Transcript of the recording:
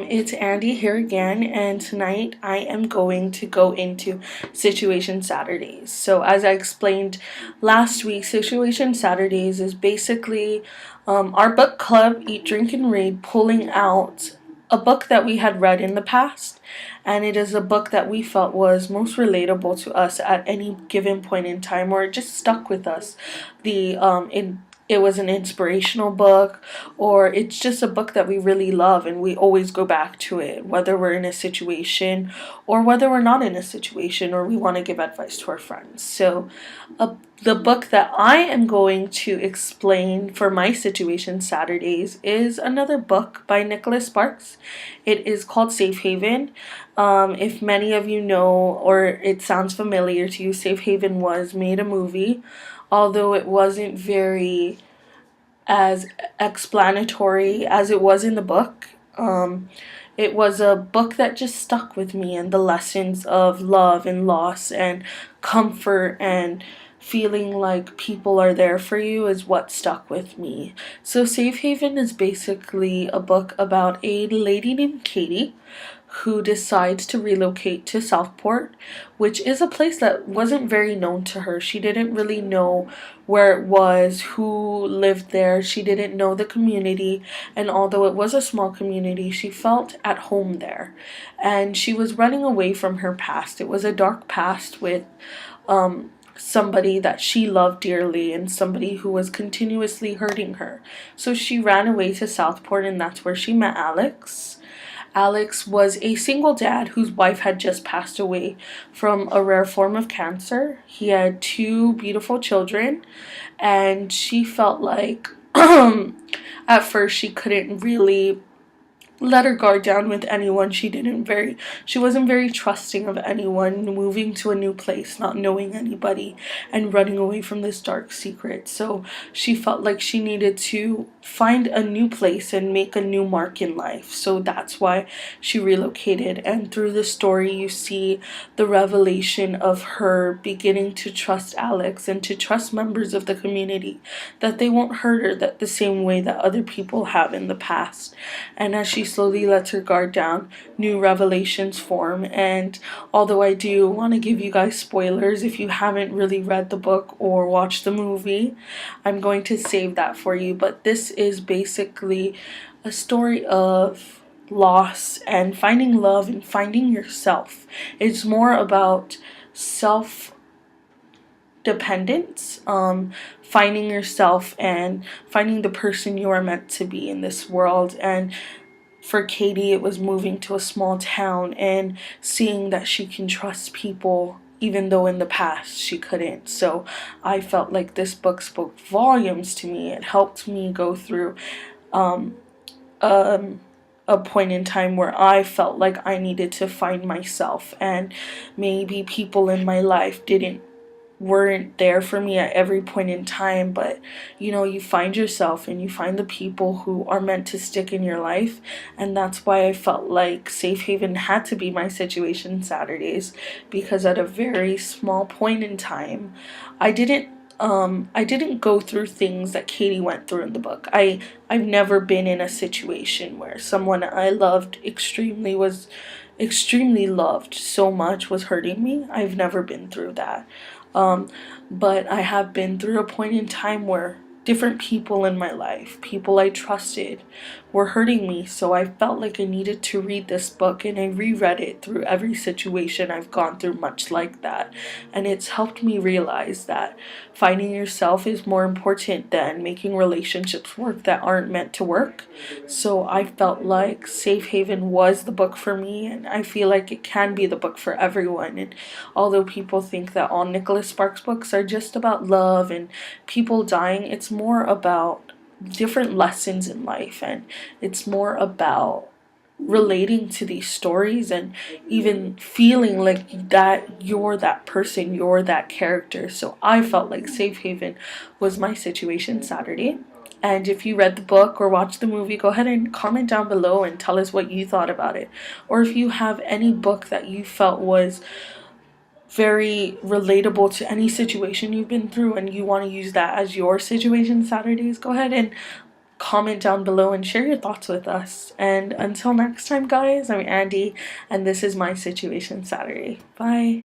It's Andy here again, and tonight I am going to go into Situation Saturdays. So, as I explained last week, Situation Saturdays is basically our book club, Eat.Drink.Read, pulling out a book that we had read in the past, and it is a book that we felt was most relatable to us at any given point in time, or it just stuck with us. It was an inspirational book, or it's just a book that we really love and we always go back to it, whether we're in a situation or whether we're not in a situation or we want to give advice to our friends. So, the book that I am going to explain for my Situation Saturdays is another book by Nicholas Sparks. It is called Safe Haven. If many of you know or it sounds familiar to you, Safe Haven was made a movie, although it wasn't very as explanatory as it was in the book. It was a book that just stuck with me, and the lessons of love and loss and comfort and feeling like people are there for you is what stuck with me. So, Safe Haven is basically a book about a lady named Katie who decides to relocate to Southport, which is a place that wasn't very known to her. She didn't really know where it was, who lived there. She didn't know the community, and although it was a small community, she felt at home there. And she was running away from her past. It was a dark past with somebody that she loved dearly and somebody who was continuously hurting her. So she ran away to Southport, and that's where she met Alex. Alex was a single dad whose wife had just passed away from a rare form of cancer. He had two beautiful children, and she felt like at first she couldn't really let her guard down with anyone. She wasn't very trusting of anyone, moving to a new place, not knowing anybody, and running away from this dark secret. So she felt like she needed to find a new place and make a new mark in life. So that's why she relocated. And through the story you see the revelation of her beginning to trust Alex and to trust members of the community, that they won't hurt her the same way that other people have in the past. And as she slowly lets her guard down, new revelations form. And although I do want to give you guys spoilers if you haven't really read the book or watched the movie, I'm going to save that for you. But this is basically a story of loss and finding love and finding yourself. It's more about self dependence, finding yourself and finding the person you are meant to be in this world. And for Katie, it was moving to a small town and seeing that she can trust people even though in the past she couldn't. So I felt like this book spoke volumes to me. It helped me go through um, um, a point in time where I felt like I needed to find myself, and maybe people in my life weren't there for me at every point in time, but you find yourself and you find the people who are meant to stick in your life. And that's why I felt like Safe Haven had to be my Situation Saturdays, because at a very small point in time I didn't go through things that Katie went through in the book. I've never been in a situation where someone I loved extremely loved so much was hurting me. I've never been through that. Um, but I have been through a point in time where different people in my life, people I trusted, were hurting me. So I felt like I needed to read this book, and I reread it through every situation I've gone through, much like that. And it's helped me realize that finding yourself is more important than making relationships work that aren't meant to work. So I felt like Safe Haven was the book for me, and I feel like it can be the book for everyone. And although people think that all Nicholas Sparks books are just about love and people dying, it's more about different lessons in life, and it's more about relating to these stories and even feeling like that you're that person, you're that character. So I felt like Safe Haven was my Situation Saturday. And if you read the book or watched the movie, go ahead and comment down below and tell us what you thought about it. Or if you have any book that you felt was very relatable to any situation you've been through and you want to use that as your Situation Saturdays, go ahead and comment down below and share your thoughts with us. And until next time, guys, I'm Andy, and this is my Situation Saturday. Bye.